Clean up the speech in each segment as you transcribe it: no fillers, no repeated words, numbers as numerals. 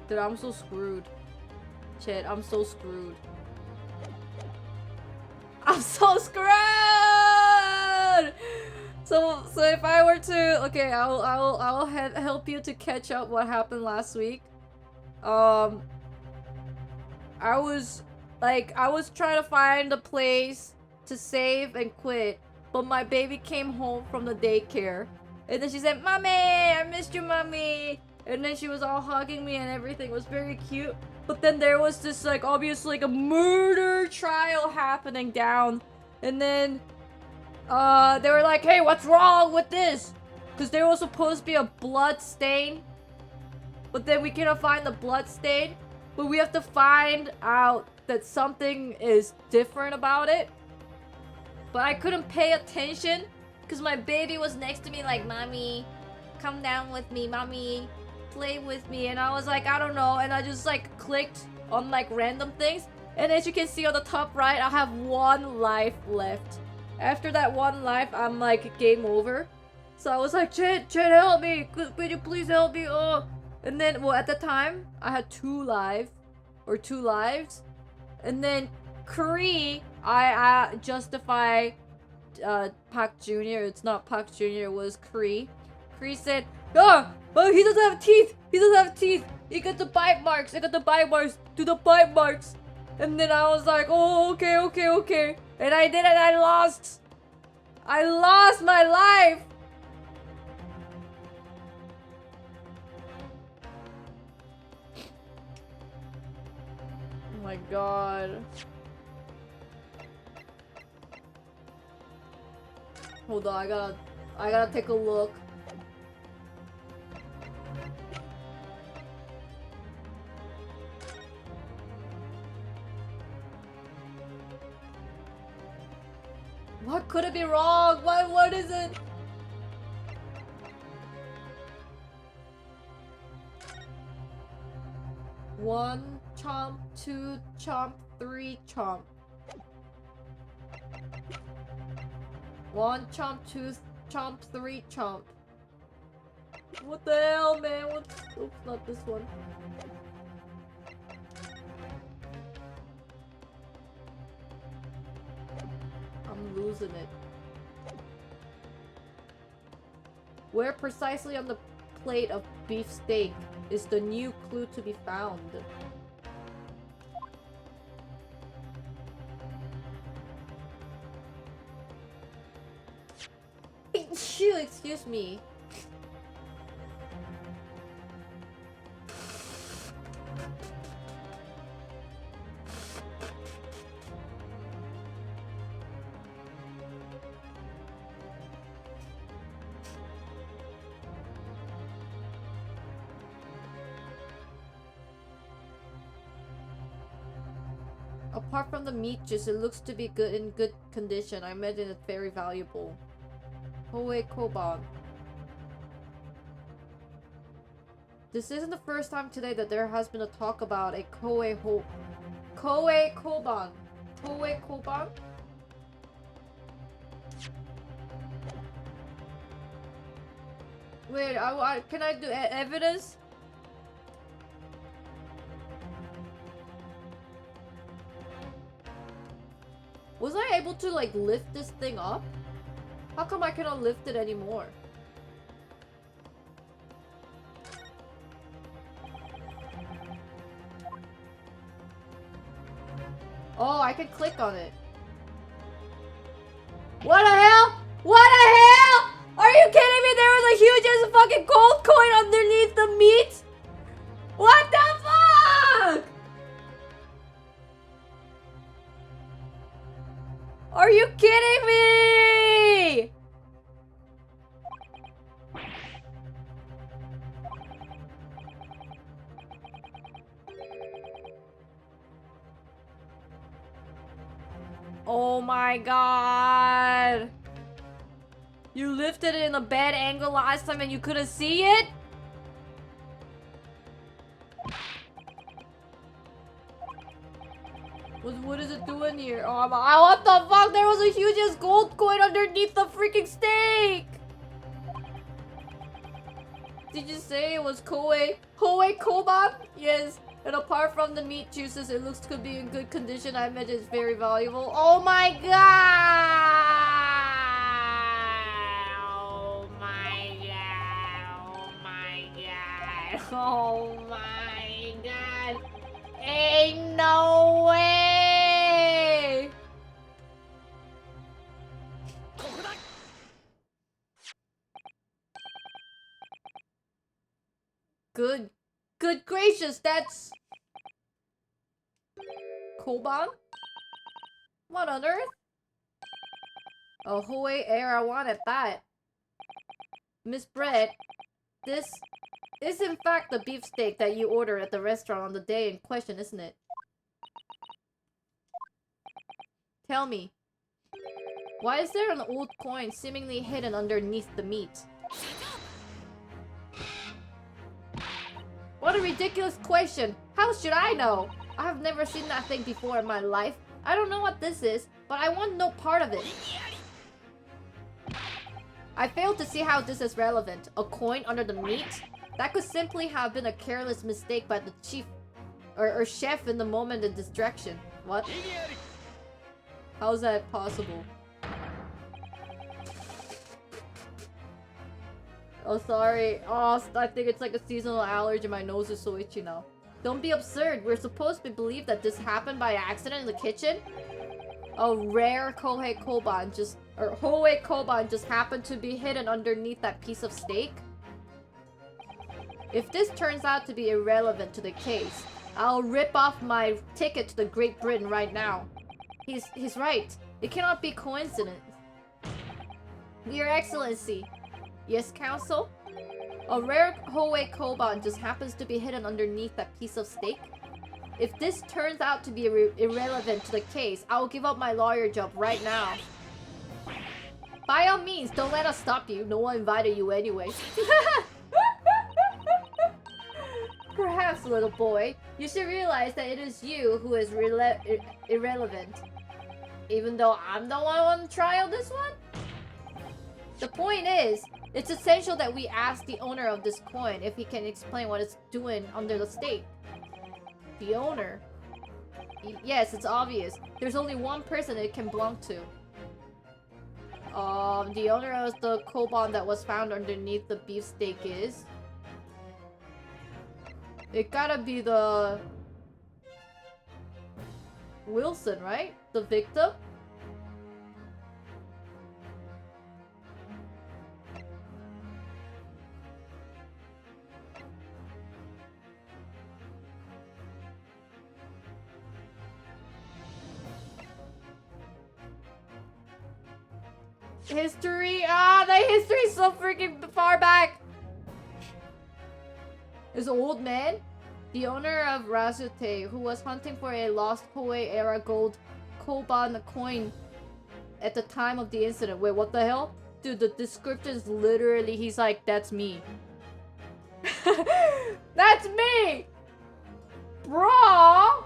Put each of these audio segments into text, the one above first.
Dude, I'm so screwed. Shit, I'm so screwed. I'm so screwed! So if I were to, okay, I'll help you to catch up what happened last week. I was trying to find a place to save and quit, but my baby came home from the daycare, and then she said, "Mommy, I missed you, mommy." And then she was all hugging me and everything. It was very cute. But then there was this, like, obviously, like, a murder trial happening down. And then, they were like, "Hey, what's wrong with this?" Because there was supposed to be a blood stain. But then we cannot find the blood stain. But we have to find out that something is different about it. But I couldn't pay attention because my baby was next to me like, "Mommy, come down with me, mommy. Play with me." And I was like, I don't know. And I just like clicked on like random things. And as you can see on the top right, I have 1 life left. After that 1 life, I'm like game over. So I was like, Chet, help me. Could you please help me? Oh. And then, well, at the time, I had 2 lives. And then Kree, I justify Park Jr. It's not Park Jr. It was Kree. Kree said, "Oh, well, he doesn't have teeth. He doesn't have teeth. He got the bite marks. I got the bite marks. Do the bite marks." And then I was like, "Oh, okay." And I did it. I lost my life. Oh my god. Hold on, I gotta take a look. What could it be wrong? What is it? One chomp, 2 chomp, 3 chomp. 1 chomp, 2 chomp, 3 chomp. What the hell, man? Oops, not this one. I'm losing it. Where precisely on the plate of beef steak is the new clue to be found? Shoo, excuse me. Apart from the meat juice, it looks to be in good condition. I imagine it's very valuable. Koei Koban. This isn't the first time today that there has been a talk about a Koei Koban. Koei Koban? Wait, can I do evidence? Was I able to like lift this thing up? How come I cannot lift it anymore? Oh, I can click on it. What the hell? What the hell? Are you kidding me? There was a huge ass fucking gold coin underneath the meat? What the fuck? Are you kidding me? Oh my god. You lifted it in a bad angle last time and you couldn't see it? What is it doing here? Oh, what the fuck? There was a huge ass gold coin underneath the freaking steak! Did you say it was Hoei Koban? Yes. And apart from the meat juices, it looks to be in good condition. I imagine it's very valuable. Oh my god! Oh my god! Oh my god! Oh my god! Ain't no way! Good gracious, that's... Koban? What on earth? A Hoei era one at that. Miss Brett, this is in fact the beefsteak that you ordered at the restaurant on the day in question, isn't it? Tell me, why is there an old coin seemingly hidden underneath the meat? What a ridiculous question! How should I know? I have never seen that thing before in my life. I don't know what this is, but I want no part of it. I fail to see how this is relevant. A coin under the meat? That could simply have been a careless mistake by the chief or chef in the moment of distraction. What? How's that possible? Oh, sorry. Oh, I think it's like a seasonal allergy. My nose is so itchy now. Don't be absurd. We're supposed to believe that this happened by accident in the kitchen? A rare Hoei Koban just happened to be hidden underneath that piece of steak? If this turns out to be irrelevant to the case, I'll rip off my ticket to the Great Britain right now. He's right. It cannot be coincidence. Your Excellency. Yes, Counsel? A rare Hoei Koban just happens to be hidden underneath that piece of steak? If this turns out to be irrelevant to the case, I will give up my lawyer job right now. By all means, don't let us stop you. No one invited you anyway. Perhaps, little boy, you should realize that it is you who is irrelevant. Even though I'm the one on trial this one? The point is, it's essential that we ask the owner of this coin if he can explain what it's doing under the steak. The owner? Yes, it's obvious. There's only one person it can belong to. The owner of the koban that was found underneath the beefsteak is... It gotta be the... Wilson, right? The victim? History? Ah, the history's so freaking far back! This old man? The owner of Razute, who was hunting for a lost Hoei-era gold koban coin at the time of the incident. Wait, what the hell? Dude, the description is literally, he's like, that's me. That's me! Bro!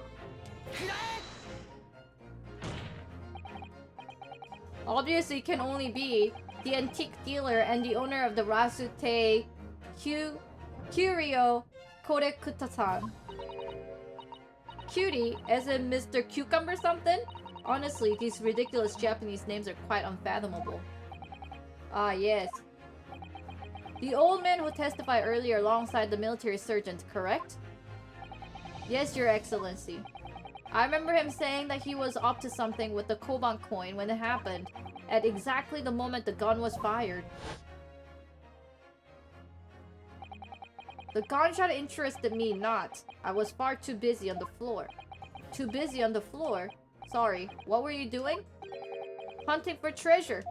Obviously, it can only be the antique dealer and the owner of the Razute Curio Korekuta-san. Cutie, as in Mr. Cucumber something? Honestly, these ridiculous Japanese names are quite unfathomable. Ah, yes. The old man who testified earlier alongside the military sergeant, correct? Yes, Your Excellency. I remember him saying that he was up to something with the koban coin when it happened, at exactly the moment the gun was fired. The gunshot interested me not. I was far too busy on the floor. Too busy on the floor? Sorry, what were you doing? Hunting for treasure.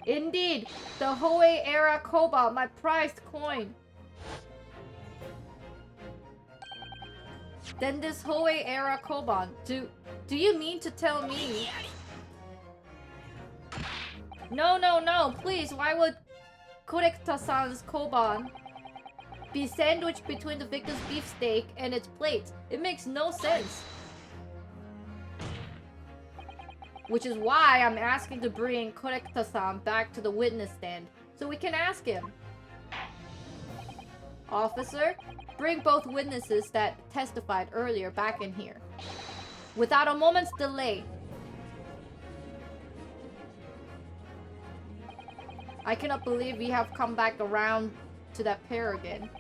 Indeed, the Hoei-era koban, my prized coin. Then this Hoei-era koban, do you mean to tell me? No, please, why would Korekuta-san's koban be sandwiched between the victim's beefsteak and its plate? It makes no sense. Which is why I'm asking to bring Korekuta-san back to the witness stand, so we can ask him. Officer, bring both witnesses that testified earlier back in here. Without a moment's delay. I cannot believe we have come back around to that pair again.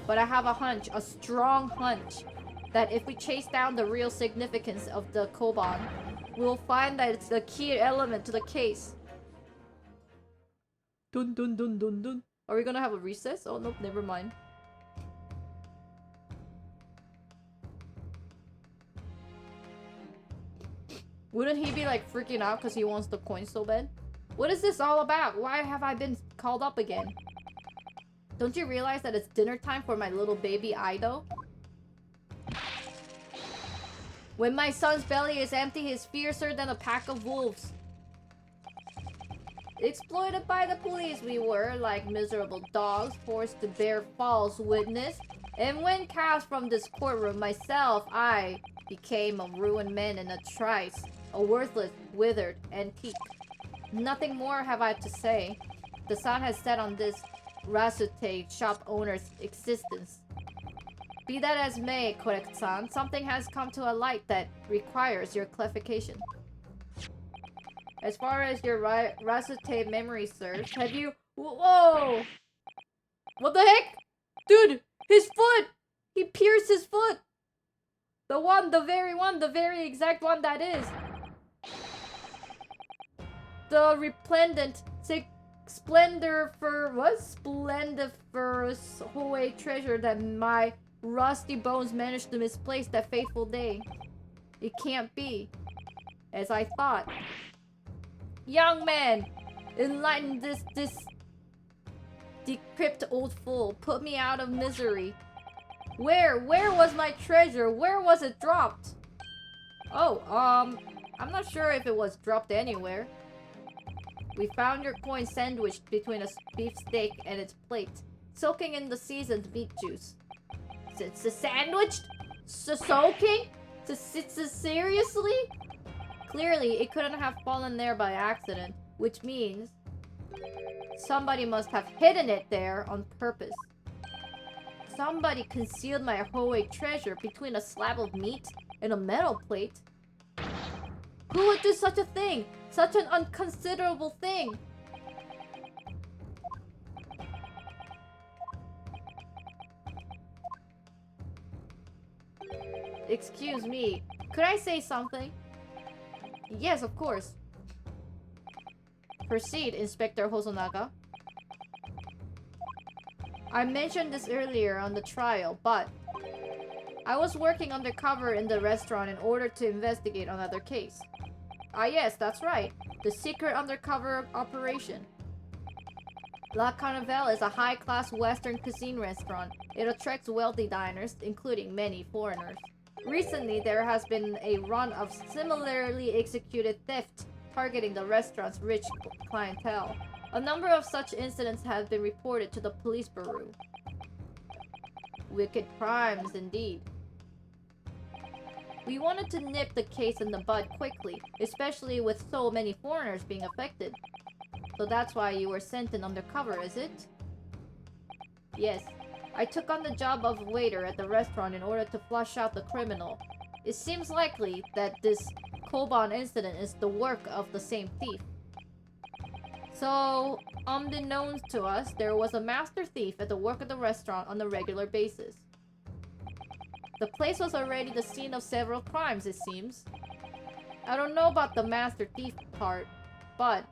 But I have a hunch, a strong hunch, that if we chase down the real significance of the Koban, we'll find that it's the key element to the case. Dun dun dun dun dun. Are we gonna have a recess? Oh, nope, never mind. Wouldn't he be like freaking out because he wants the coin so bad? What is this all about? Why have I been called up again? Don't you realize that it's dinner time for my little baby Ido? When my son's belly is empty, he's fiercer than a pack of wolves. Exploited by the police we were, like miserable dogs, forced to bear false witness. And when cast from this courtroom myself, I became a ruined man in a trice. A worthless, withered antique. Nothing more have I to say. The sun has set on this Rasute shop owner's existence. Be that as may, Korek-san, something has come to a light that requires your clarification. As far as your Rasute memory serves, have you... Whoa! What the heck? Dude, his foot! He pierced his foot! The very exact one that is. The resplendent, splendiferous Hoei treasure that my rusty bones managed to misplace that fateful day. It can't be. As I thought. Young man! Enlighten this decrepit old fool. Put me out of misery. Where was my treasure? Where was it dropped? Oh, I'm not sure if it was dropped anywhere. We found your coin sandwiched between a beef steak and its plate, soaking in the seasoned meat juice. It's a sandwiched? Soaking? Seriously? Clearly, it couldn't have fallen there by accident, which means somebody must have hidden it there on purpose. Somebody concealed my Hoei treasure between a slab of meat and a metal plate. Who would do such a thing? Such an unconsiderable thing. Excuse me. Could I say something? Yes, of course. Proceed, Inspector Hosonaga. I mentioned this earlier on the trial, but I was working undercover in the restaurant in order to investigate another case. Ah yes, that's right. The secret undercover operation. La Carnival is a high-class Western cuisine restaurant. It attracts wealthy diners, including many foreigners. Recently, there has been a run of similarly executed theft targeting the restaurant's rich clientele. A number of such incidents have been reported to the police bureau. Wicked crimes, indeed. We wanted to nip the case in the bud quickly, especially with so many foreigners being affected. So that's why you were sent in undercover, is it? Yes. I took on the job of waiter at the restaurant in order to flush out the criminal. It seems likely that this Koban incident is the work of the same thief. So, unbeknownst to us, there was a master thief at the work of the restaurant on a regular basis. The place was already the scene of several crimes, it seems. I don't know about the master thief part, but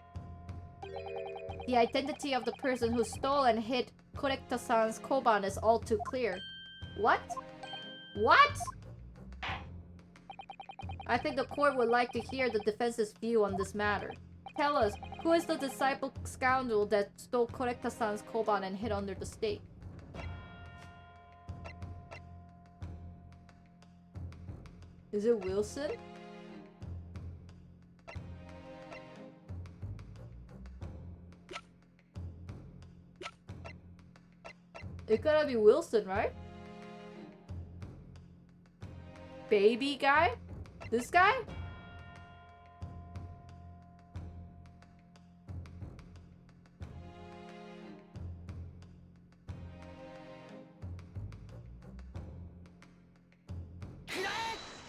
the identity of the person who stole and hid Korekta-san's Koban is all too clear. What? What? I think the court would like to hear the defense's view on this matter. Tell us, who is the disciple scoundrel that stole Korekta-san's Koban and hid under the steak? Is it Wilson? It gotta be Wilson, right? Baby guy? This guy?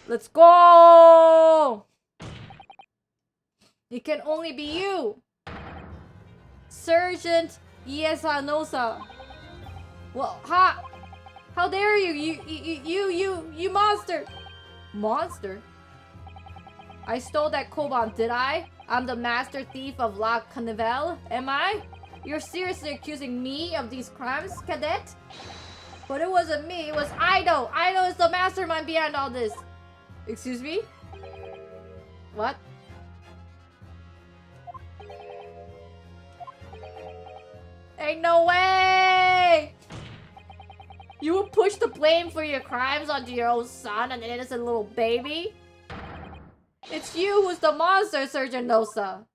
Let's go! It can only be you! Sergeant Iesanosa. Well, how dare you? You monster! Monster? I stole that koban, did I? I'm the master thief of La Carnival, am I? You're seriously accusing me of these crimes, cadet? But it wasn't me, it was Ido! Ido is the mastermind behind all this! Excuse me? What? Ain't no way! You would push the blame for your crimes onto your own son, an innocent little baby? It's you who's the monster, Sergeant Nosa.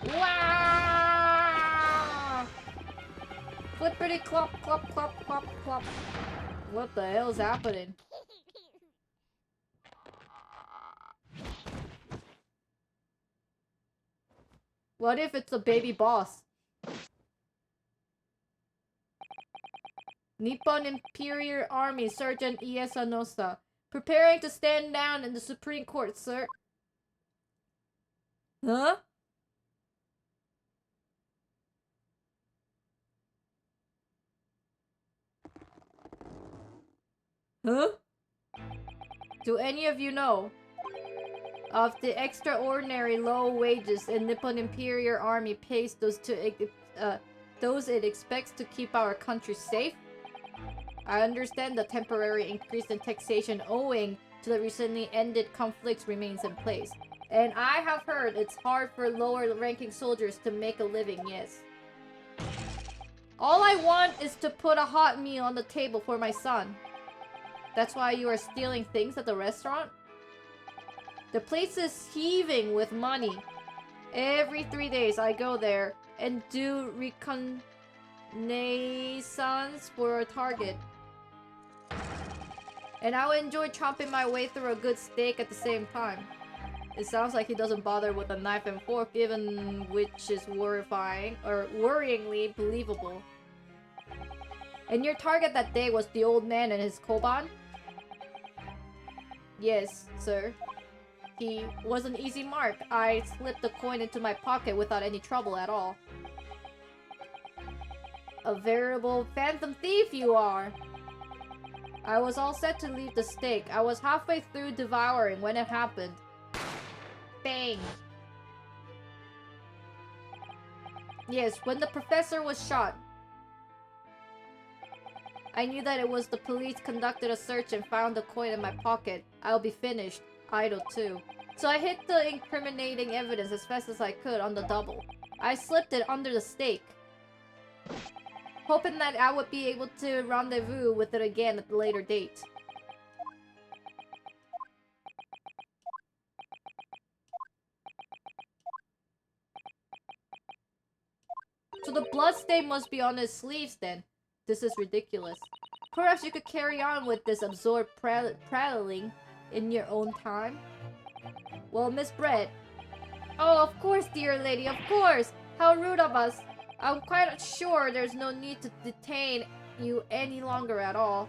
Wow! Flippity clop, clop, clop, clop, clop. What the hell is happening? What if it's a baby boss? Nippon Imperial Army Sergeant Iesanosa. Preparing to stand down in the Supreme Court, sir. Huh? Huh? Do any of you know of the extraordinary low wages the Nippon Imperial Army pays those it expects to keep our country safe? I understand the temporary increase in taxation owing to the recently ended conflicts remains in place. And I have heard it's hard for lower-ranking soldiers to make a living, yes. All I want is to put a hot meal on the table for my son. That's why you are stealing things at the restaurant? The place is heaving with money. Every 3 days I go there and do reconnaissance for a target. And I will enjoy chomping my way through a good steak at the same time. It sounds like he doesn't bother with a knife and fork, even which is horrifying or worryingly believable. And your target that day was the old man and his koban? Yes, sir. He was an easy mark. I slipped the coin into my pocket without any trouble at all. A veritable phantom thief you are! I was all set to leave the steak. I was halfway through devouring when it happened. Bang! Yes, when the professor was shot. I knew that it was the police conducted a search and found the coin in my pocket. I'll be finished. Idle too. So I hid the incriminating evidence as fast as I could on the double. I slipped it under the steak, hoping that I would be able to rendezvous with it again at a later date. So the bloodstain must be on his sleeves then. This is ridiculous. Perhaps you could carry on with this absorbed prattling in your own time? Well, Miss Brett. Oh, of course, dear lady, of course! How rude of us! I'm quite sure there's no need to detain you any longer at all.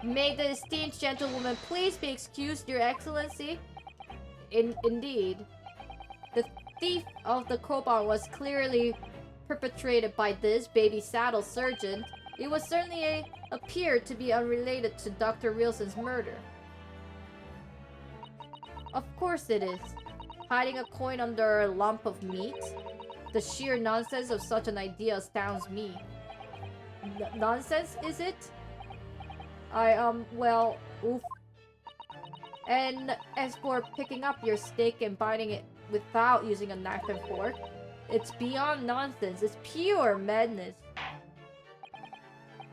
May the esteemed gentlewoman please be excused, Your Excellency? Indeed. The thief of the koban was clearly perpetrated by this baby saddle sergeant. It was certainly appeared to be unrelated to Dr. Wilson's murder. Of course it is. Hiding a coin under a lump of meat? The sheer nonsense of such an idea astounds me. Nonsense, is it? Well, oof. And as for picking up your steak and biting it without using a knife and fork, it's beyond nonsense. It's pure madness.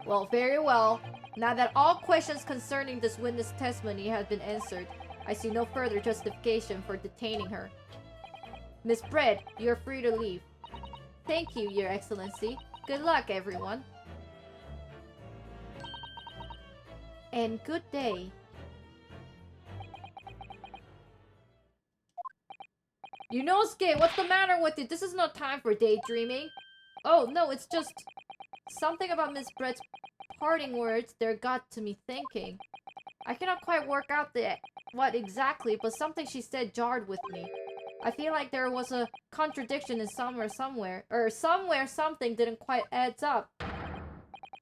Well, very well. Now that all questions concerning this witness testimony have been answered, I see no further justification for detaining her. Miss Brett, you're free to leave. Thank you, Your Excellency. Good luck, everyone. And good day. Yunosuke, what's the matter with you? This is not time for daydreaming. Oh, no, it's just something about Miss Brett's parting words there got to me thinking. I cannot quite work out what exactly, but something she said jarred with me. I feel like there was a contradiction in somewhere, or somewhere something didn't quite adds up.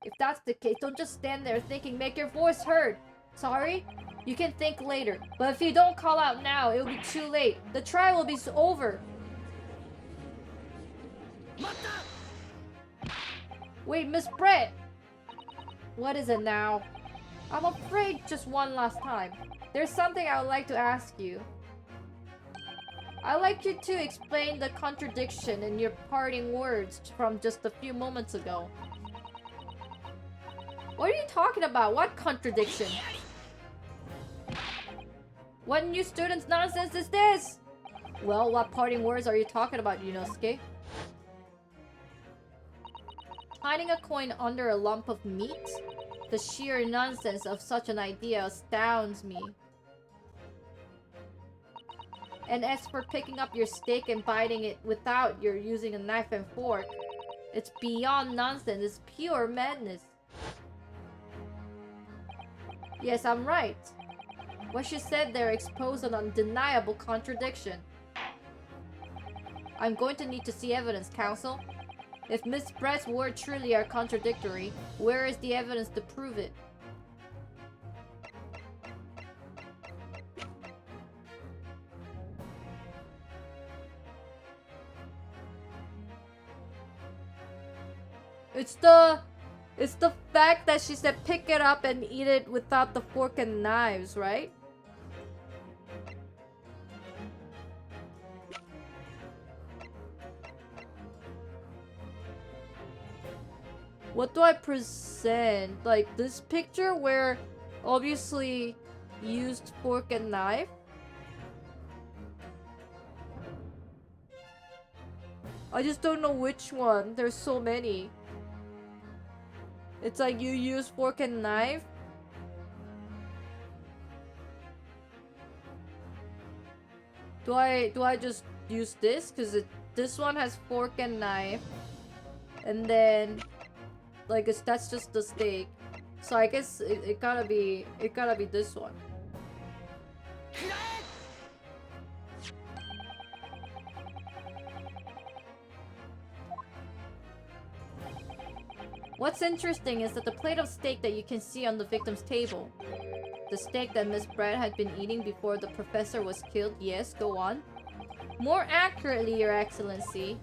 If that's the case, don't just stand there thinking, make your voice heard. Sorry? You can think later, but if you don't call out now, it'll be too late. The trial will be over. Wait, Miss Brett! What is it now? I'm afraid just one last time. There's something I would like to ask you. I'd like you to explain the contradiction in your parting words from just a few moments ago. What are you talking about? What contradiction? What new student's nonsense is this? Well, what parting words are you talking about, Yunosuke? Hiding a coin under a lump of meat? The sheer nonsense of such an idea astounds me. And as for picking up your steak and biting it without your using a knife and fork, it's beyond nonsense, it's pure madness. Yes, I'm right. What you said there exposed an undeniable contradiction. I'm going to need to see evidence, counsel. If Miss Brett's words truly are contradictory, where is the evidence to prove it? It's the fact that she said pick it up and eat it without the fork and knives, right? What do I present? Like this picture where obviously used fork and knife? I just don't know which one. There's so many. It's like you use fork and knife. Do I just use this? Cause this one has fork and knife. And then like that's just the steak. So I guess it gotta be this one. What's interesting is that the plate of steak that you can see on the victim's table. The steak that Miss Brett had been eating before the professor was killed. Yes, go on. More accurately, Your Excellency.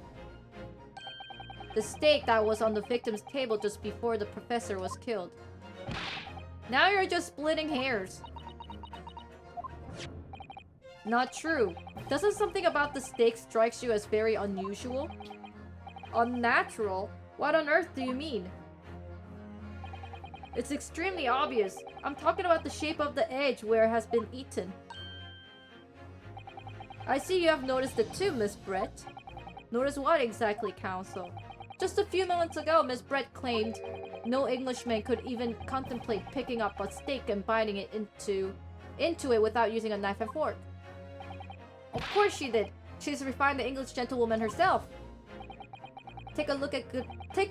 The steak that was on the victim's table just before the professor was killed. Now you're just splitting hairs. Not true. Doesn't something about the steak strikes you as very unusual? Unnatural? What on earth do you mean? It's extremely obvious. I'm talking about the shape of the edge where it has been eaten. I see you have noticed it too, Miss Brett. Notice what exactly, Counsel? Just a few moments ago, Miss Brett claimed no Englishman could even contemplate picking up a steak and biting it into it without using a knife and fork. Of course she did. She's refined the English gentlewoman herself. Take a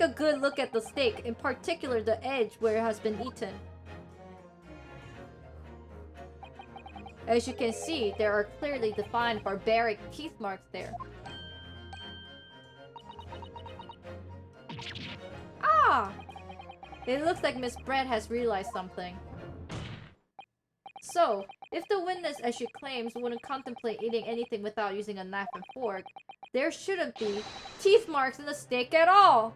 good look at the steak, in particular the edge where it has been eaten. As you can see, there are clearly defined barbaric teeth marks there. Ah! It looks like Miss Brett has realized something. So, if the witness, as she claims, wouldn't contemplate eating anything without using a knife and fork, there shouldn't be teeth marks in the steak at all!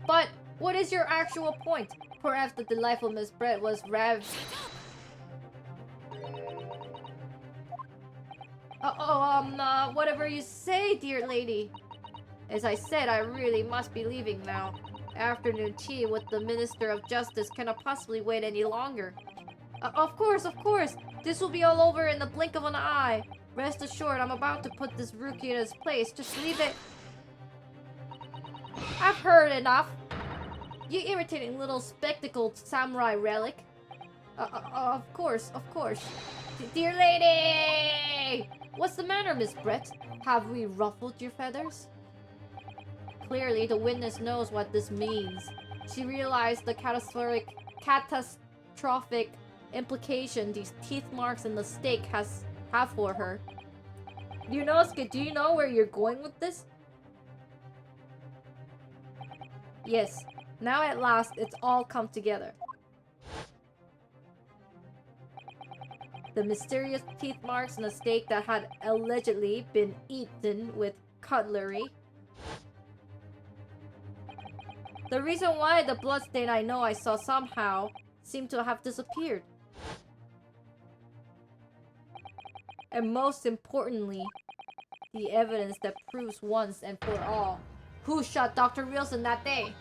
But, what is your actual point? Perhaps the delightful Miss Brett was whatever you say, dear lady. As I said, I really must be leaving now. Afternoon tea with the Minister of Justice cannot possibly wait any longer. Of course. This will be all over in the blink of an eye. Rest assured, I'm about to put this rookie in his place. Just leave it. I've heard enough. You irritating little spectacled samurai relic. Of course. Dear lady! What's the matter, Miss Brett? Have we ruffled your feathers? Clearly, the witness knows what this means. She realized the catastrophic implication these teeth marks in the stake have for her. Ryunosuke, do you know where you're going with this? Yes. Now at last, it's all come together. The mysterious teeth marks in a steak that had allegedly been eaten with cutlery. The reason why the bloodstain I know I saw somehow seemed to have disappeared. And most importantly, the evidence that proves once and for all who shot Dr. Wilson that day.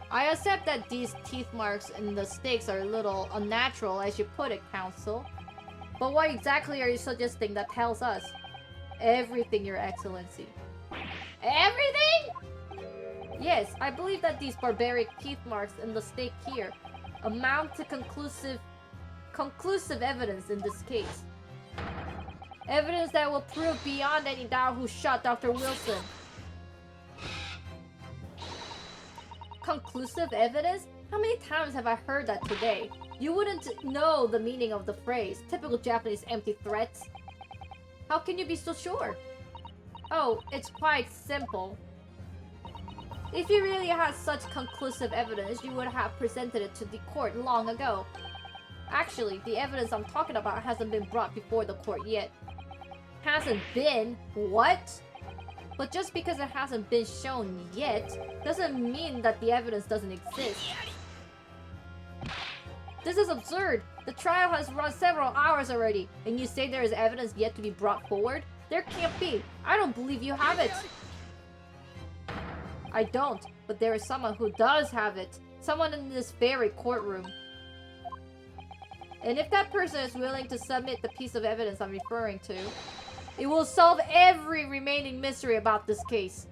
I accept that these teeth marks in the steaks are a little unnatural, as you put it, Counsel. But what exactly are you suggesting that tells us? Everything, Your Excellency. Everything?! Yes, I believe that these barbaric teeth marks in the steak here amount to conclusive evidence in this case. Evidence that will prove beyond any doubt who shot Dr. Wilson. Conclusive evidence? How many times have I heard that today? You wouldn't know the meaning of the phrase. Typical Japanese empty threats. How can you be so sure? Oh, it's quite simple. If you really had such conclusive evidence, you would have presented it to the court long ago. Actually, the evidence I'm talking about hasn't been brought before the court yet. Hasn't been? What? But just because it hasn't been shown yet, doesn't mean that the evidence doesn't exist. This is absurd! The trial has run several hours already, and you say there is evidence yet to be brought forward? There can't be! I don't believe you have it! I don't, but there is someone who does have it. Someone in this very courtroom. And if that person is willing to submit the piece of evidence I'm referring to, it will solve every remaining mystery about this case.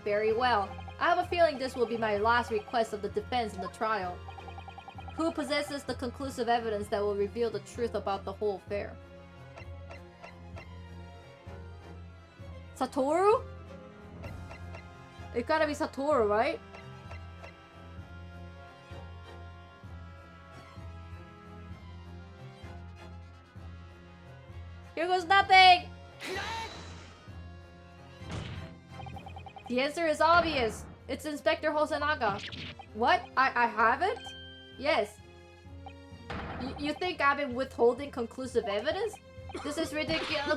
Very well. I have a feeling this will be my last request of the defense in the trial. Who possesses the conclusive evidence that will reveal the truth about the whole affair? Satoru? It gotta be Satoru, right? Here goes nothing! The answer is obvious. It's Inspector Hosonaga. What? I have it? Yes. You think I've been withholding conclusive evidence? This is ridiculous.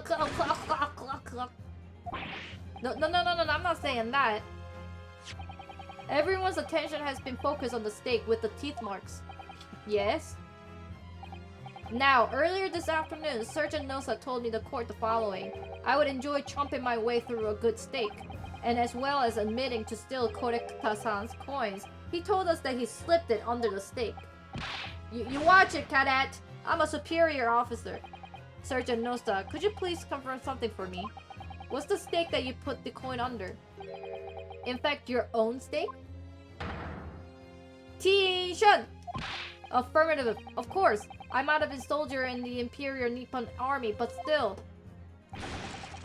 No, I'm not saying that. Everyone's attention has been focused on the stake with the teeth marks. Yes? Now, earlier this afternoon, Sergeant Nosa told me the court the following. I would enjoy chomping my way through a good steak. And as well as admitting to steal Korekta-san's coins, he told us that he slipped it under the steak. You watch it, cadet! I'm a superior officer. Sergeant Nosa, could you please confirm something for me? What's the steak that you put the coin under? In fact, your own steak? T-shun! Affirmative, of course. I might have been a soldier in the Imperial Nippon Army, but still.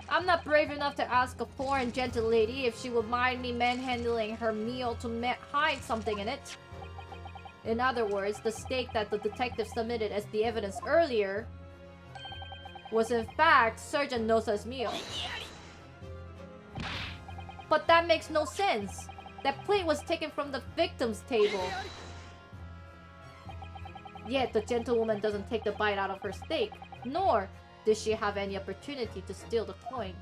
I'm not brave enough to ask a foreign gentle lady if she would mind me manhandling her meal to hide something in it. In other words, the steak that the detective submitted as the evidence earlier was in fact Sergeant Nosa's meal. But that makes no sense. That plate was taken from the victim's table. Yet the gentlewoman doesn't take the bite out of her steak, nor does she have any opportunity to steal the coin.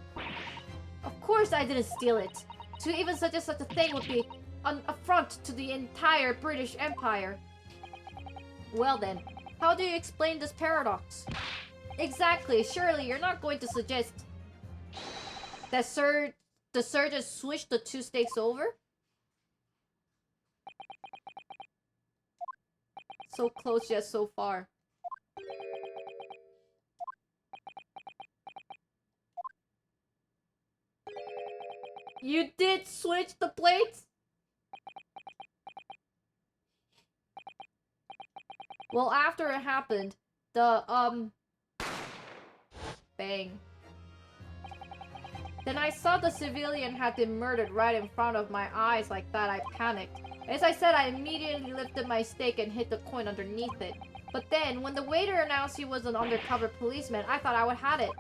Of course I didn't steal it. To even suggest such a thing would be an affront to the entire British Empire. Well then, how do you explain this paradox? Exactly, surely you're not going to suggest that the surgeon switched the two steaks over? So close yet so far. You did switch the plates? Well, after it happened, bang. Then I saw the civilian had been murdered right in front of my eyes. Like that, I panicked. As I said, I immediately lifted my stake and hid the coin underneath it. But then, when the waiter announced he was an undercover policeman, I thought I would have it.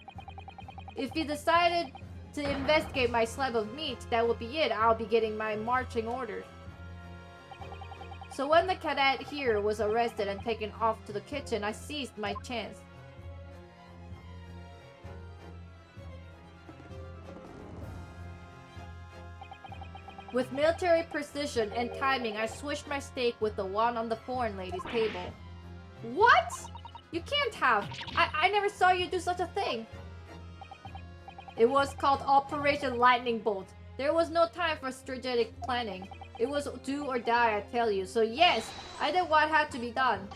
If he decided to investigate my slab of meat, that would be it. I'll be getting my marching orders. So when the cadet here was arrested and taken off to the kitchen, I seized my chance. With military precision and timing, I swished my steak with the one on the foreign lady's table. What? You can't have. I never saw you do such a thing. It was called Operation Lightning Bolt. There was no time for strategic planning. It was do or die, I tell you. So yes, I did what had to be done.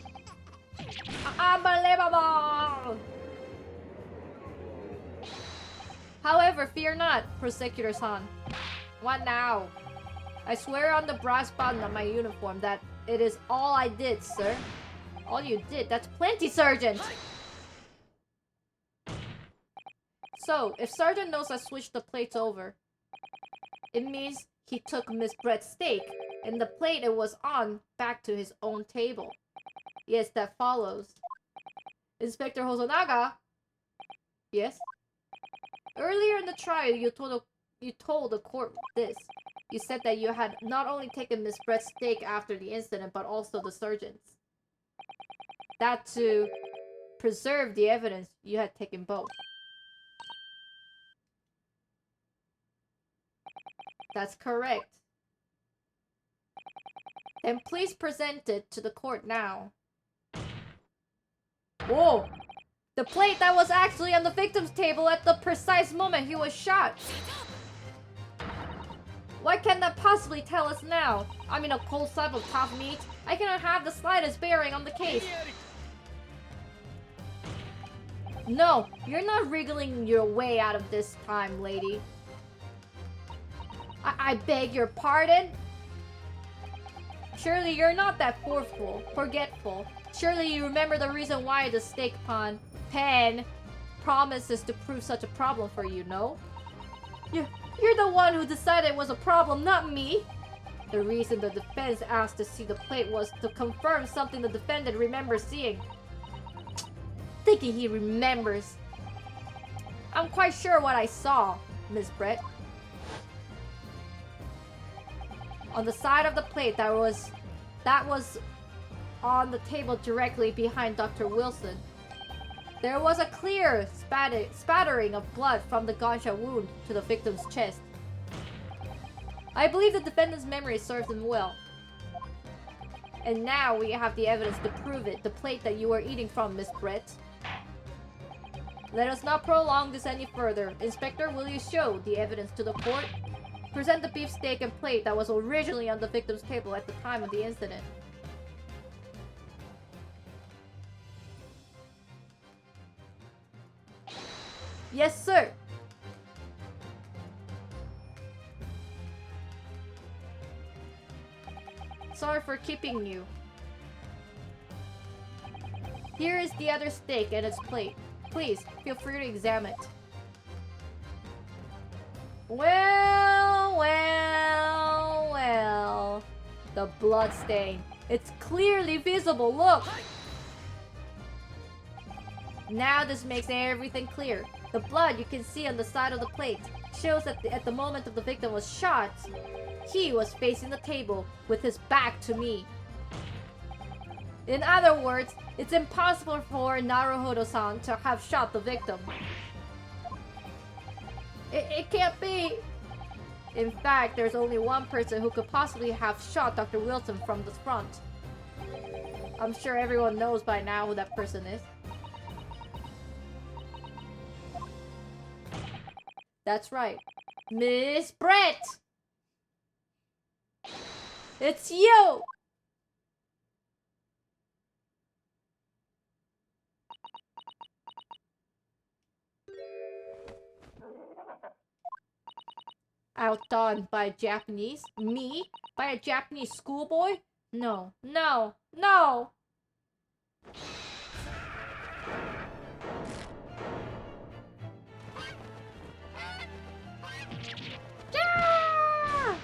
Unbelievable! However, fear not, Prosecutor-san. What now? I swear on the brass button on my uniform that it is all I did, sir. All you did? That's plenty, Sergeant! So, if Sergeant knows I switched the plates over, it means he took Miss Brett's steak and the plate it was on back to his own table. Yes, that follows. Inspector Hosonaga? Yes? Earlier in the trial, you told the court this. You said that you had not only taken Miss Brett's steak after the incident, but also the surgeon's. That to preserve the evidence, you had taken both. That's correct. Then please present it to the court now. Whoa! The plate that was actually on the victim's table at the precise moment he was shot. What can that possibly tell us now? I mean, a cold slab of tough meat? I cannot have the slightest bearing on the case. No, you're not wriggling your way out of this time, lady. I beg your pardon? Surely you're not that forgetful. Surely you remember the reason why the steak pan promises to prove such a problem for you, no? You're the one who decided it was a problem, not me. The reason the defense asked to see the plate was to confirm something the defendant remembers seeing. Thinking he remembers. I'm quite sure what I saw, Miss Brett. On the side of the plate that was on the table directly behind Dr. Wilson, there was a clear spattering of blood from the gunshot wound to the victim's chest. I believe the defendant's memory serves him well. And now we have the evidence to prove it, the plate that you were eating from, Miss Brett. Let us not prolong this any further. Inspector, will you show the evidence to the court? Present the beefsteak and plate that was originally on the victim's table at the time of the incident. Yes, sir. Sorry for keeping you. Here is the other steak and its plate. Please, feel free to examine it. Well. The blood stain. It's clearly visible, look! Now this makes everything clear. The blood you can see on the side of the plate shows that at the moment of the victim was shot, he was facing the table with his back to me. In other words, it's impossible for Naruhodo-san to have shot the victim. It can't be. In fact, there's only one person who could possibly have shot Dr. Wilson from the front. I'm sure everyone knows by now who that person is. That's right. Miss Brett! It's you! Outdone by Japanese? Me? By a Japanese schoolboy? No. Yeah!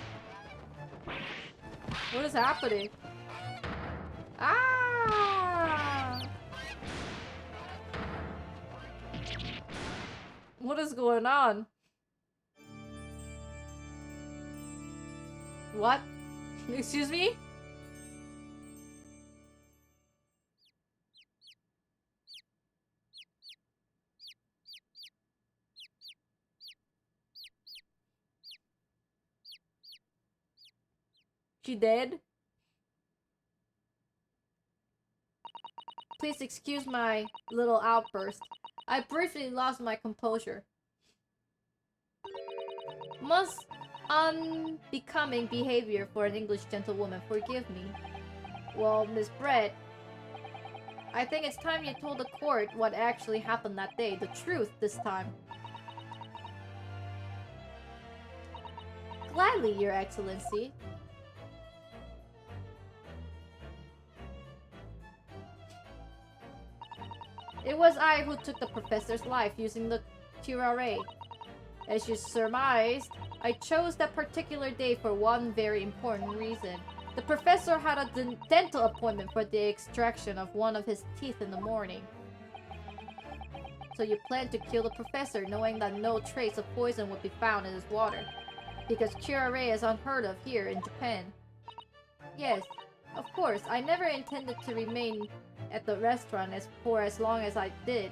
What is happening? Ah! What is going on? What? Excuse me? She dead? Please excuse my little outburst. I briefly lost my composure. Most unbecoming behavior for an English gentlewoman. Forgive me. Well, Miss Brett, I think it's time you told the court what actually happened that day. The truth this time. Gladly, Your Excellency. It was I who took the professor's life using the curare. As you surmised, I chose that particular day for one very important reason. The professor had a dental appointment for the extraction of one of his teeth in the morning. So you planned to kill the professor knowing that no trace of poison would be found in his water. Because curare is unheard of here in Japan. Yes, of course, I never intended to remain at the restaurant for as long as I did.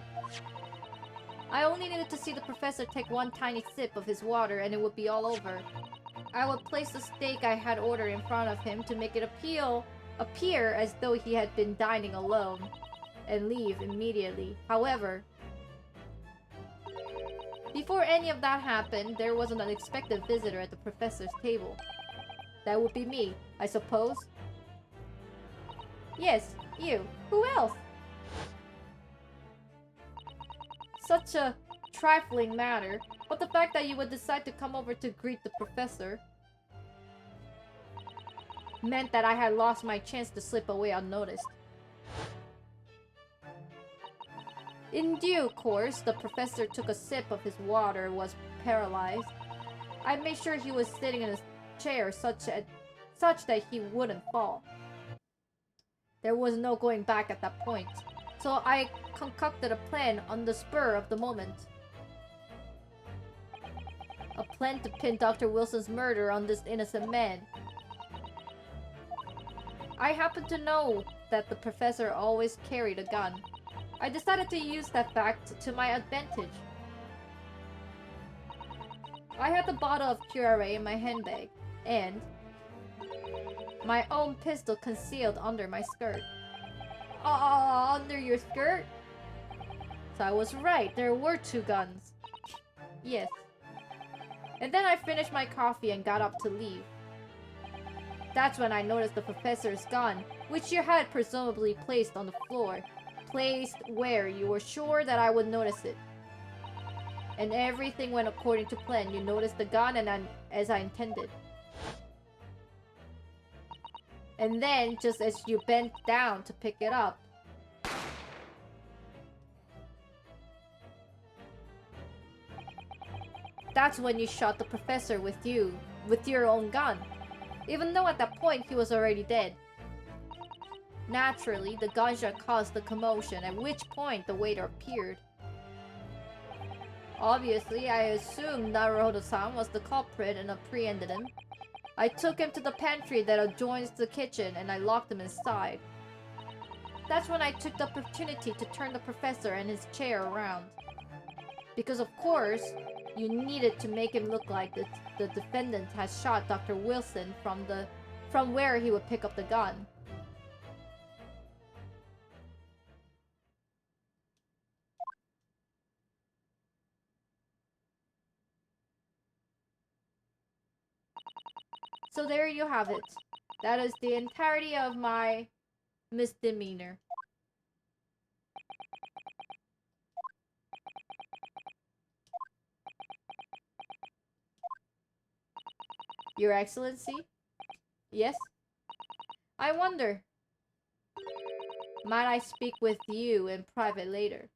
I only needed to see the professor take one tiny sip of his water and it would be all over. I would place the steak I had ordered in front of him to make it appear as though he had been dining alone, and leave immediately. However, before any of that happened, there was an unexpected visitor at the professor's table. That would be me, I suppose. Yes, you. Who else? Such a trifling matter, but the fact that you would decide to come over to greet the professor meant that I had lost my chance to slip away unnoticed. In due course, the professor took a sip of his water and was paralyzed. I made sure he was sitting in a chair such that he wouldn't fall. There was no going back at that point, so I concocted a plan on the spur of the moment. A plan to pin Dr. Wilson's murder on this innocent man. I happened to know that the professor always carried a gun. I decided to use that fact to my advantage. I had the bottle of curare in my handbag, and my own pistol concealed under my skirt. Under your skirt? So I was right, there were two guns. Yes. And then I finished my coffee and got up to leave. That's when I noticed the professor's gun, which you had presumably placed on the floor. Placed where you were sure that I would notice it. And everything went according to plan. You noticed the gun and as I intended. And then, just as you bent down to pick it up, that's when you shot the professor with your own gun. Even though at that point he was already dead. Naturally, the gunshot caused the commotion, at which point the waiter appeared. Obviously, I assumed Naruhodo-san was the culprit and apprehended him. I took him to the pantry that adjoins the kitchen and I locked him inside. That's when I took the opportunity to turn the professor and his chair around. Because of course, you needed to make him look like the defendant has shot Dr. Wilson from where he would pick up the gun. So there you have it. That is the entirety of my misdemeanor. Your Excellency? Yes? I wonder. Might I speak with you in private later?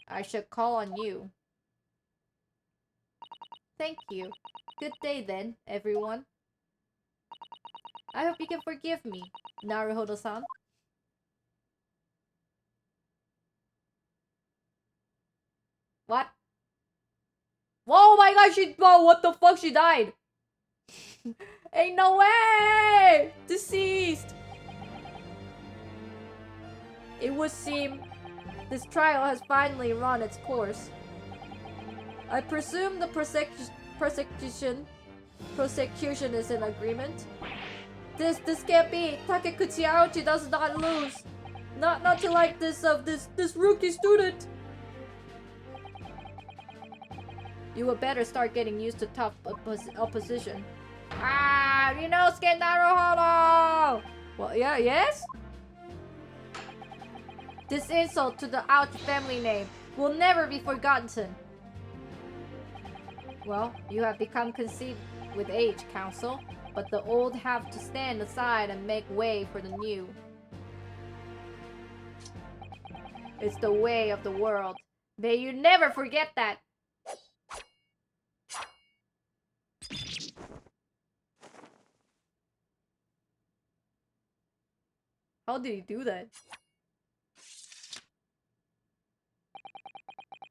I should call on you. Thank you. Good day then, everyone. I hope you can forgive me, Naruhodo-san. What? Oh my god, what the fuck, she died! Ain't no way! Deceased! It would seem this trial has finally run its course. I presume the prosecution is in agreement. This can't be. Takekuchi Aochi does not lose. Not to like this rookie student. You would better start getting used to tough opposition. Ah, Ryunosuke Naruhodo! Well, yeah, yes? This insult to the Aochi family name will never be forgotten. Well, you have become conceived with age, Council, but the old have to stand aside and make way for the new. It's the way of the world. May you never forget that! How did he do that?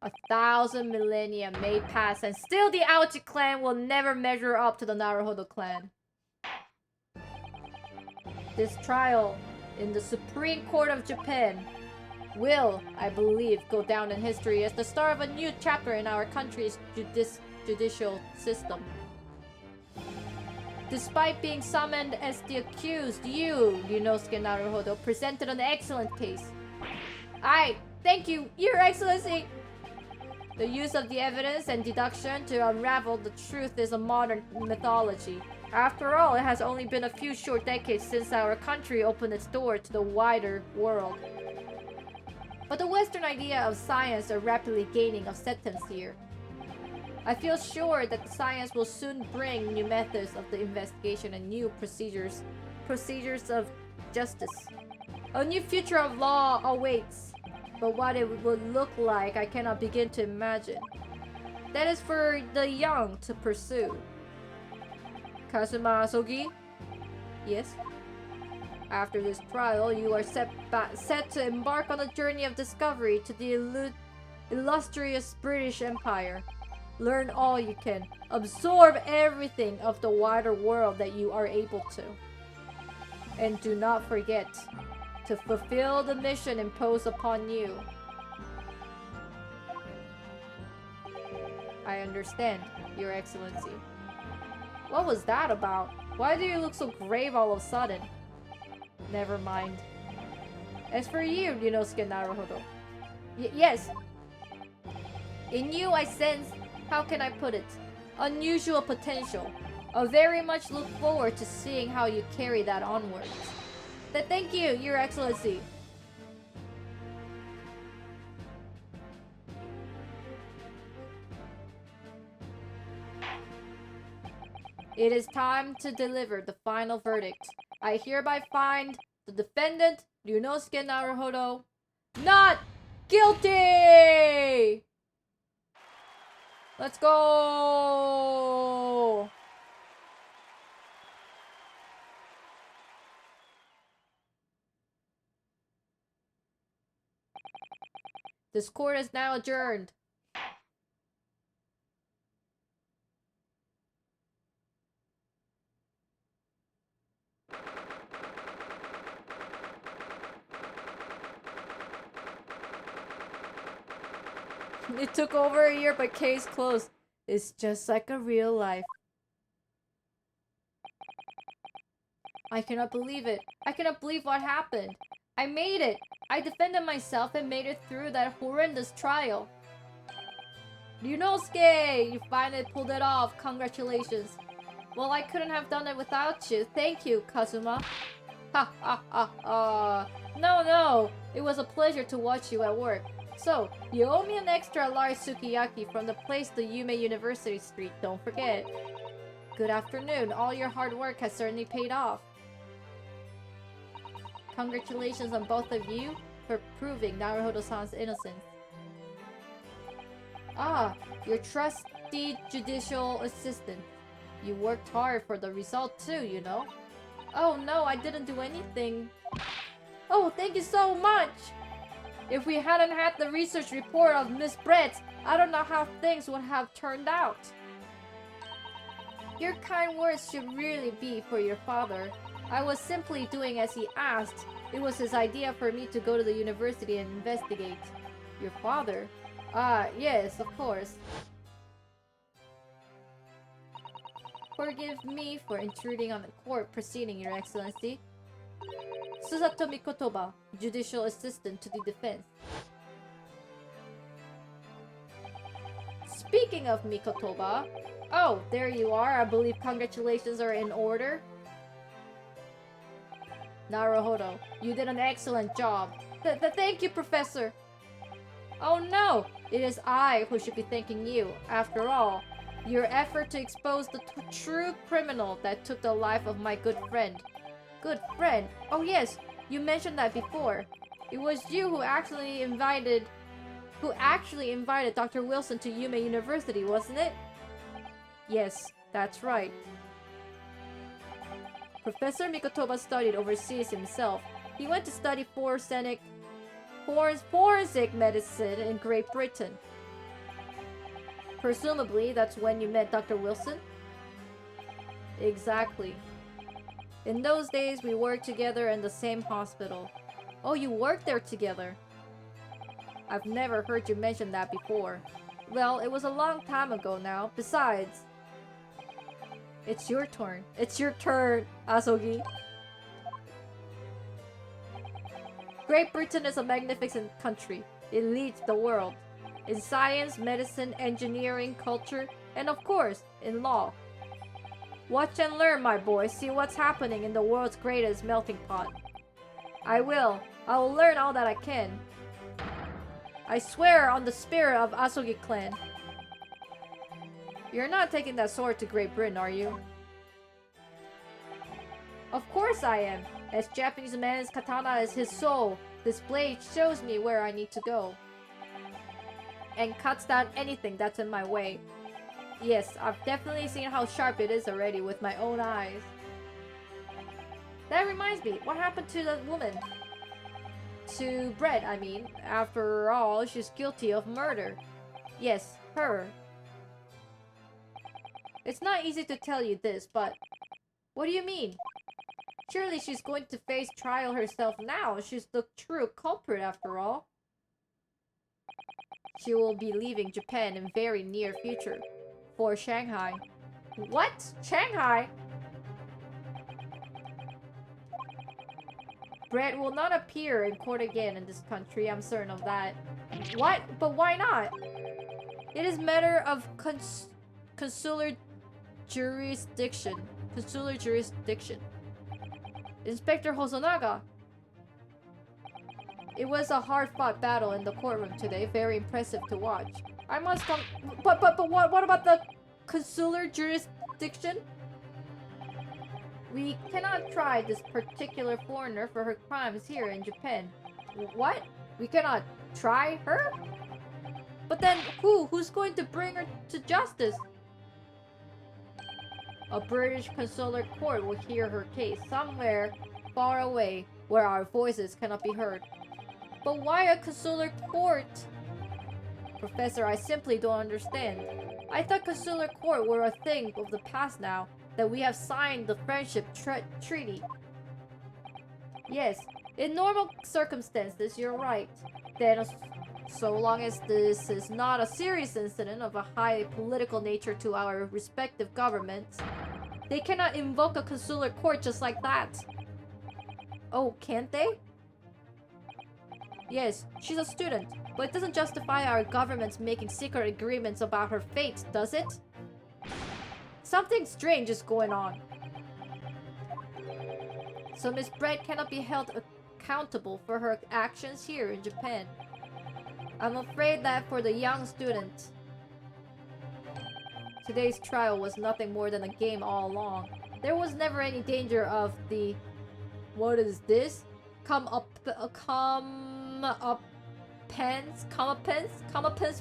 1,000 millennia may pass and still the Aochi clan will never measure up to the Naruhodo clan. This trial in the Supreme Court of Japan will, I believe, go down in history as the start of a new chapter in our country's judicial system. Despite being summoned as the accused, you, Ryunosuke Naruhodo, presented an excellent case. Thank you, Your Excellency! The use of the evidence and deduction to unravel the truth is a modern mythology. After all, it has only been a few short decades since our country opened its door to the wider world. But the Western idea of science are rapidly gaining acceptance here. I feel sure that science will soon bring new methods of the investigation and new procedures of justice. A new future of law awaits, but what it would look like I cannot begin to imagine. That is for the young to pursue. Kazuma Asogi? Yes? After this trial, you are set to embark on a journey of discovery to the illustrious British Empire. Learn all you can. Absorb everything of the wider world that you are able to. And do not forget to fulfill the mission imposed upon you. I understand, Your Excellency. What was that about? Why do you look so grave all of a sudden? Never mind. As for you, Ryunosuke Naruhodo. Yes. In you I sense, how can I put it, unusual potential. I very much look forward to seeing how you carry that onwards. Thank you, Your Excellency. It is time to deliver the final verdict. I hereby find the defendant, Ryunosuke Naruhodo, not guilty! Let's go! This court is now adjourned. It took over a year, but case closed. It's just like a real life. I cannot believe it. I cannot believe what happened. I made it. I defended myself and made it through that horrendous trial. Ryunosuke! You finally pulled it off. Congratulations. Well, I couldn't have done it without you. Thank you, Kazuma. Ha ha ha ha. No. It was a pleasure to watch you at work. So, you owe me an extra large sukiyaki from the place to Yume University Street, don't forget. Good afternoon. All your hard work has certainly paid off. Congratulations on both of you for proving Naruhodo-san's innocence. Ah, your trusty judicial assistant. You worked hard for the result too, you know. Oh no, I didn't do anything. Oh, thank you so much! If we hadn't had the research report of Miss Brett, I don't know how things would have turned out. Your kind words should really be for your father. I was simply doing as he asked. It was his idea for me to go to the university and investigate. Your father? Ah, yes, of course. Forgive me for intruding on the court proceeding, Your Excellency. Susato Mikotoba, Judicial Assistant to the Defense. Speaking of Mikotoba... Oh, there you are. I believe congratulations are in order. Naruhodo, you did an excellent job. Thank you, Professor. Oh no, it is I who should be thanking you. After all, your effort to expose the true criminal that took the life of my good friend. Good friend? Oh yes, you mentioned that before. It was you who actually invited Dr. Wilson to Yume University, wasn't it? Yes, that's right. Professor Mikotoba studied overseas himself. He went to study forensic medicine in Great Britain. Presumably, that's when you met Dr. Wilson? Exactly. In those days, we worked together in the same hospital. Oh, you worked there together? I've never heard you mention that before. Well, it was a long time ago now. Besides... It's your turn. It's your turn, Asogi. Great Britain is a magnificent country. It leads the world. In science, medicine, engineering, culture, and of course, in law. Watch and learn, my boy. See what's happening in the world's greatest melting pot. I will. I will learn all that I can. I swear on the spirit of Asogi clan. You're not taking that sword to Great Britain, are you? Of course I am. As Japanese man's katana is his soul, this blade shows me where I need to go. And cuts down anything that's in my way. Yes, I've definitely seen how sharp it is already with my own eyes. That reminds me, what happened to that woman? To Brett, I mean. After all, she's guilty of murder. Yes, her. It's not easy to tell you this, but... What do you mean? Surely she's going to face trial herself now. She's the true culprit after all. She will be leaving Japan in very near future. For Shanghai. What? Shanghai? Brett will not appear in court again in this country, I'm certain of that. What? But why not? It is matter of consular jurisdiction. Consular jurisdiction. Inspector Hosonaga. It was a hard-fought battle in the courtroom today. Very impressive to watch. I must come... But what about the consular jurisdiction? We cannot try this particular foreigner for her crimes here in Japan. What? We cannot try her? But then who's going to bring her to justice? A British consular court will hear her case somewhere far away where our voices cannot be heard. But why a consular court? Professor, I simply don't understand. I thought consular court were a thing of the past now, that we have signed the friendship treaty. Yes, in normal circumstances, you're right. Then, so long as this is not a serious incident of a high political nature to our respective governments, they cannot invoke a consular court just like that. Oh, can't they? Yes, she's a student, but it doesn't justify our governments making secret agreements about her fate, does it? Something strange is going on. So Miss Brett cannot be held accountable for her actions here in Japan. I'm afraid that for the young student, today's trial was nothing more than a game all along. There was never any danger of the... What is this? comeuppance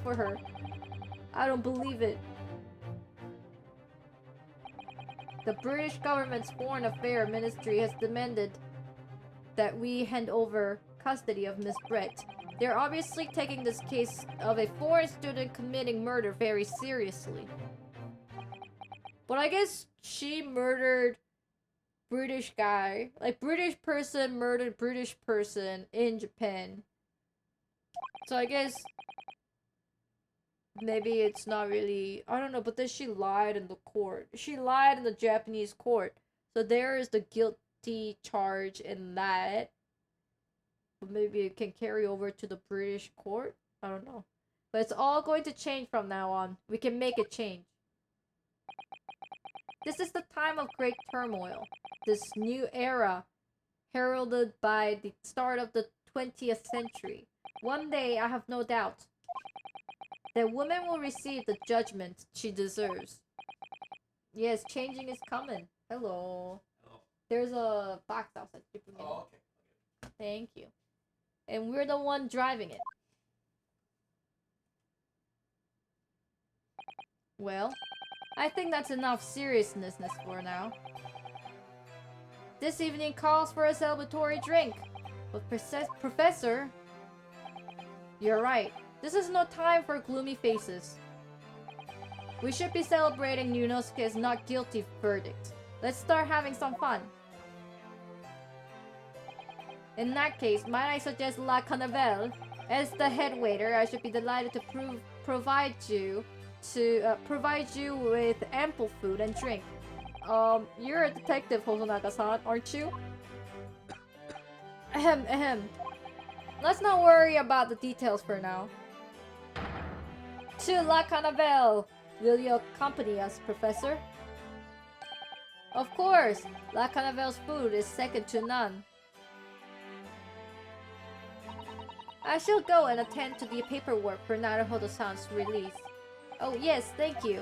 for her. I don't believe it. The British government's Foreign Affairs Ministry has demanded that we hand over custody of Miss Brett. They're obviously taking this case of a foreign student committing murder very seriously. But I guess she murdered British guy. Like, British person murdered British person in Japan. So I guess maybe it's not really... I don't know, but then she lied in the court. She lied in the Japanese court. So there is the guilty charge in that. But maybe it can carry over to the British court? I don't know. But it's all going to change from now on. We can make it change. This is the time of great turmoil. This new era, heralded by the start of the 20th century. One day, I have no doubt, that woman will receive the judgment she deserves. Yes, changing is coming. Hello. Hello. There's a box outside. Oh, okay. Thank you. And we're the one driving it. Well, I think that's enough seriousness for now. This evening calls for a celebratory drink. But Professor... You're right. This is no time for gloomy faces. We should be celebrating Yunosuke's not guilty verdict. Let's start having some fun. In that case, might I suggest La Carnival? As the head waiter, I should be delighted to provide you with ample food and drink. You're a detective, Hosonaga-san, aren't you? Ahem, ahem. Let's not worry about the details for now. To La Carnival! Will you accompany us, Professor? Of course! La Carnival's food is second to none. I shall go and attend to the paperwork for Naruhodo-san's release. Oh yes, thank you.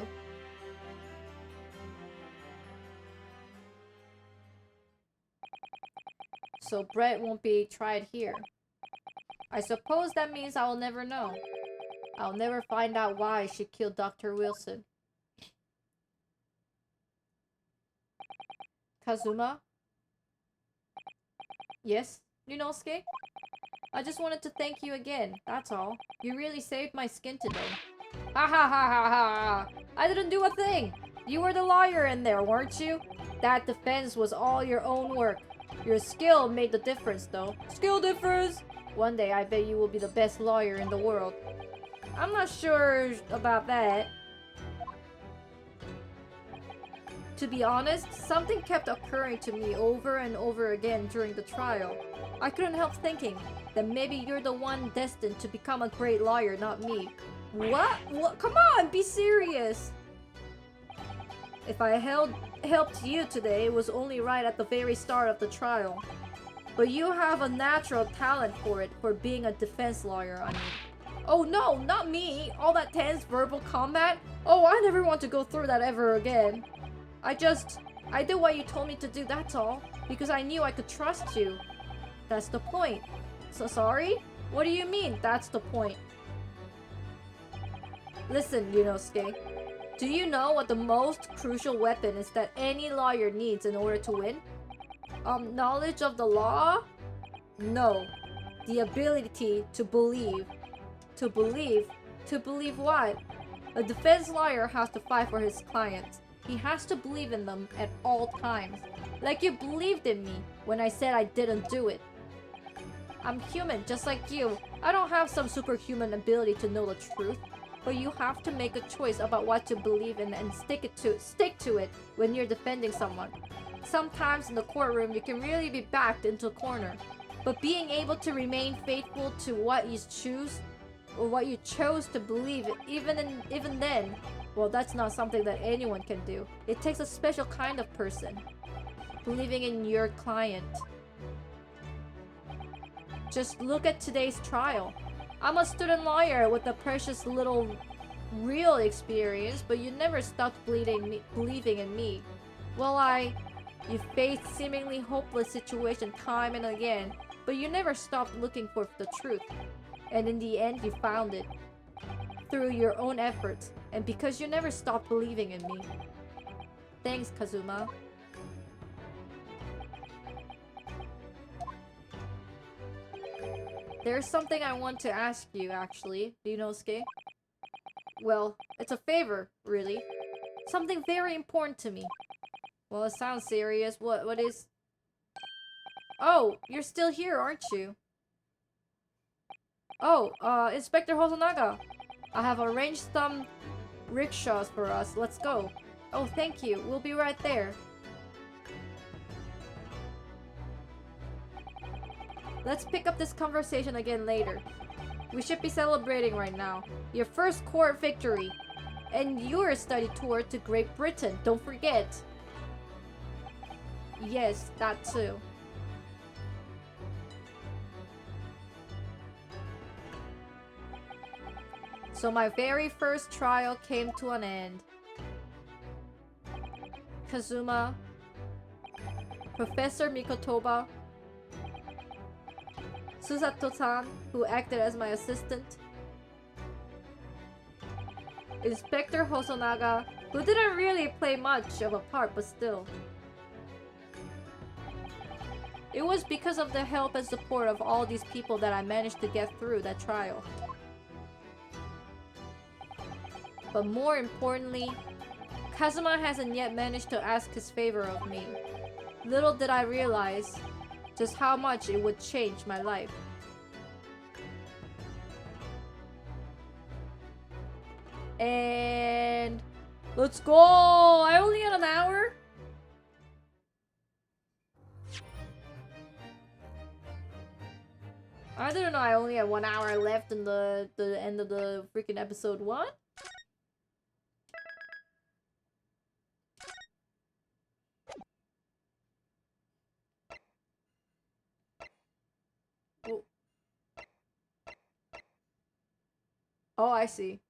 So Brett won't be tried here. I suppose that means I will never know. I'll never find out why she killed Dr. Wilson. Kazuma? Yes, Yunosuke? I just wanted to thank you again, that's all. You really saved my skin today. Ha ha ha ha ha! I didn't do a thing! You were the lawyer in there, weren't you? That defense was all your own work. Your skill made the difference, though. Skill difference? One day I bet you will be the best lawyer in the world. I'm not sure about that. To be honest, something kept occurring to me over and over again during the trial. I couldn't help thinking that maybe you're the one destined to become a great lawyer, not me. What? Come on, be serious! If I helped you today, it was only right at the very start of the trial. But you have a natural talent for it, for being a defense lawyer, I mean. Oh no, not me! All that tense verbal combat? Oh, I never want to go through that ever again. I did what you told me to do, that's all. Because I knew I could trust you. That's the point. So sorry? What do you mean, that's the point? Listen, Yunosuke. Do you know what the most crucial weapon is that any lawyer needs in order to win? Knowledge of the law? No. The ability to believe. To believe? To believe what? A defense lawyer has to fight for his clients. He has to believe in them at all times. Like you believed in me when I said I didn't do it. I'm human, just like you. I don't have some superhuman ability to know the truth. But you have to make a choice about what to believe in and stick to it when you're defending someone. Sometimes in the courtroom you can really be backed into a corner. But being able to remain faithful to what you choose or what you chose to believe, even then, well, that's not something that anyone can do. It takes a special kind of person. Believing in your client. Just look at today's trial. I'm a student lawyer with a precious little real experience, but you never stopped believing in me. Well, you faced seemingly hopeless situation time and again, But you never stopped looking for the truth. And in the end, you found it. Through your own efforts. And because you never stopped believing in me. Thanks, Kazuma. There's something I want to ask you, actually. Ryunosuke. Well, it's a favor, really. Something very important to me. Well, it sounds serious. What is... Oh, you're still here, aren't you? Oh, Inspector Hosonaga. I have arranged some rickshaws for us. Let's go. Oh, thank you. We'll be right there. Let's pick up this conversation again later. We should be celebrating right now. Your first court victory. And your study tour to Great Britain. Don't forget. Yes, that too. So my very first trial came to an end. Kazuma, Professor Mikotoba, Susato-san, who acted as my assistant, Inspector Hosonaga, who didn't really play much of a part, but still. It was because of the help and support of all these people that I managed to get through that trial. But more importantly, Kazuma hasn't yet managed to ask his favor of me. Little did I realize just how much it would change my life. And let's go! I only had an hour? I didn't know I only had 1 hour left in the end of the freaking episode 1. Oh, I see.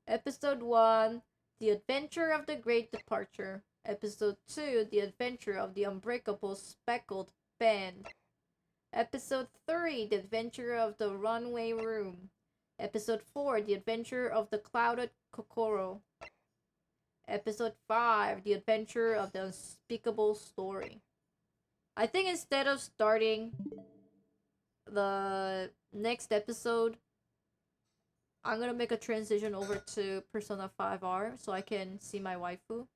Episode 1, The Adventure of the Great Departure. Episode 2, The Adventure of the Unbreakable Speckled Band. Episode 3, The Adventure of the Runway Room. Episode 4, The Adventure of the Clouded Kokoro. Episode 5, The Adventure of the Unspeakable Story. I think instead of starting the next episode, I'm gonna make a transition over to Persona 5R so I can see my waifu.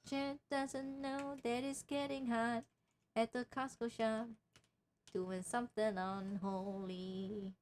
Jen doesn't know that it's getting hot at the Costco shop, doing something unholy.